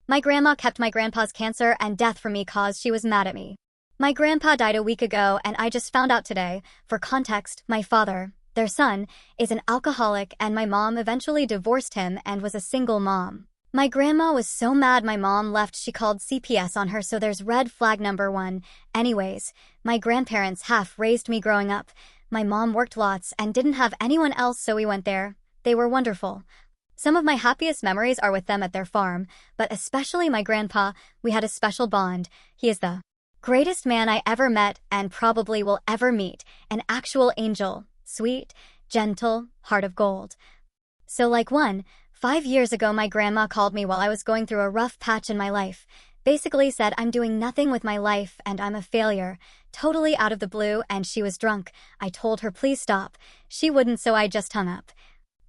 My grandma kept my grandpa's cancer and death from me cause she was mad at me. My grandpa died a week ago and I just found out today. For context, my father, their son, is an alcoholic and my mom eventually divorced him and was a single mom. My grandma was so mad my mom left she called CPS on her, so there's red flag number one. Anyways, my grandparents half raised me growing up. My mom worked lots and didn't have anyone else, so we went there. They were wonderful. Some of my happiest memories are with them at their farm, but especially my grandpa. We had a special bond. He is the greatest man I ever met and probably will ever meet. An actual angel. Sweet, gentle, heart of gold. So 5 years ago my grandma called me while I was going through a rough patch in my life. Basically said I'm doing nothing with my life and I'm a failure. Totally out of the blue, and she was drunk. I told her please stop. She wouldn't, so I just hung up.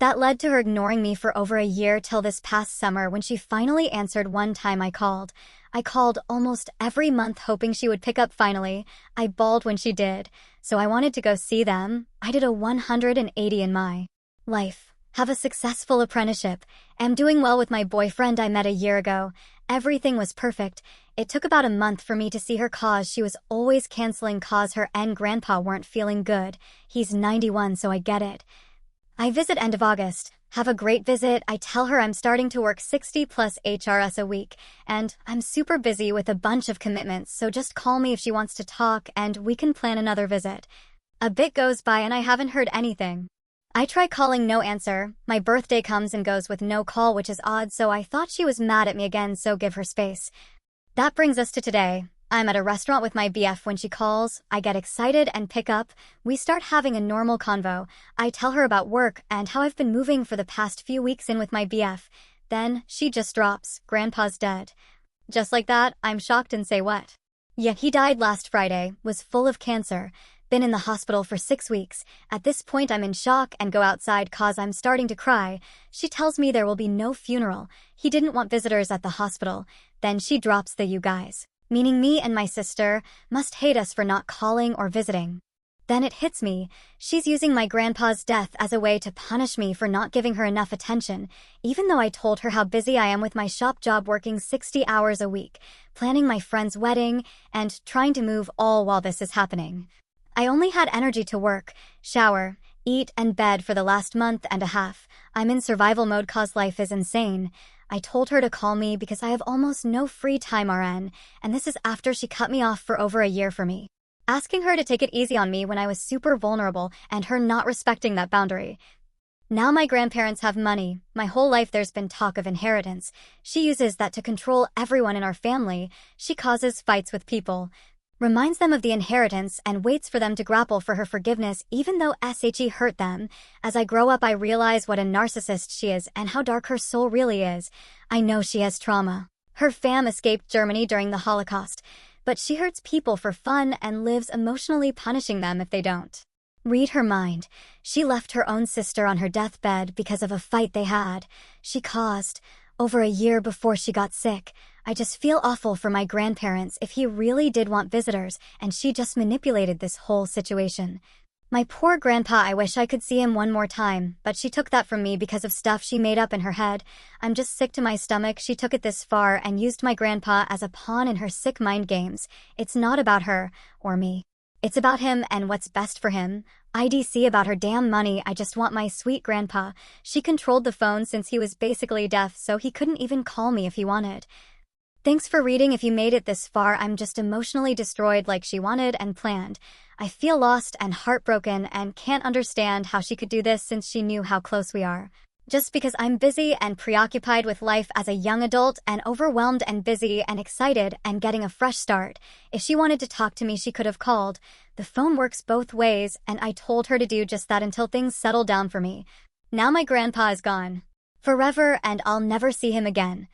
That led to her ignoring me for over a year till this past summer when she finally answered one time I called. I called almost every month hoping she would pick up finally. I bawled when she did. So I wanted to go see them. I did a 180 in my life. Have a successful apprenticeship. Am doing well with my boyfriend I met a year ago. Everything was perfect. It took about a month for me to see her cause she was always canceling cause her and grandpa weren't feeling good. He's 91, so I get it. I visit end of August. Have a great visit. I tell her I'm starting to work 60 plus HRS a week, and I'm super busy with a bunch of commitments, so just call me if she wants to talk and we can plan another visit. A bit goes by and I haven't heard anything. I try calling, no answer. My birthday comes and goes with no call, which is odd, so I thought she was mad at me again, so give her space. That brings us to today. I'm at a restaurant with my BF when she calls. I get excited and pick up. We start having a normal convo. I tell her about work and how I've been moving for the past few weeks in with my BF. Then she just drops, Grandpa's dead. Just like that, I'm shocked and say what? Yeah, he died last Friday, was full of cancer. Been in the hospital for 6 weeks. At this point I'm in shock and go outside cause I'm starting to cry. She tells me there will be no funeral. He didn't want visitors at the hospital. Then she drops the "you guys," meaning me and my sister, must hate us for not calling or visiting. Then it hits me. She's using my grandpa's death as a way to punish me for not giving her enough attention, even though I told her how busy I am with my shop job, working 60 hours a week, planning my friend's wedding, and trying to move all while this is happening. I only had energy to work, shower, eat, and bed for the last month and a half. I'm in survival mode cause life is insane. I told her to call me because I have almost no free time, RN, and this is after she cut me off for over a year for me. Asking her to take it easy on me when I was super vulnerable and her not respecting that boundary. Now my grandparents have money. My whole life there's been talk of inheritance. She uses that to control everyone in our family. She causes fights with people, reminds them of the inheritance, and waits for them to grapple for her forgiveness even though SHE hurt them. As I grow up I realize what a narcissist she is and how dark her soul really is. I know she has trauma. Her fam escaped Germany during the Holocaust, but she hurts people for fun and lives emotionally punishing them if they don't. Read her mind. She left her own sister on her deathbed because of a fight they had. She caused, over a year before she got sick. I just feel awful for my grandparents if he really did want visitors and she just manipulated this whole situation. My poor grandpa, I wish I could see him one more time, but she took that from me because of stuff she made up in her head. I'm just sick to my stomach she took it this far and used my grandpa as a pawn in her sick mind games. It's not about her, or me. It's about him and what's best for him. IDC about her damn money. I just want my sweet grandpa. She controlled the phone since he was basically deaf, so he couldn't even call me if he wanted. Thanks for reading. If you made it this far, I'm just emotionally destroyed like she wanted and planned. I feel lost and heartbroken and can't understand how she could do this since she knew how close we are. Just because I'm busy and preoccupied with life as a young adult and overwhelmed and busy and excited and getting a fresh start. If she wanted to talk to me, she could have called. The phone works both ways, and I told her to do just that until things settle down for me. Now my grandpa is gone. Forever, and I'll never see him again.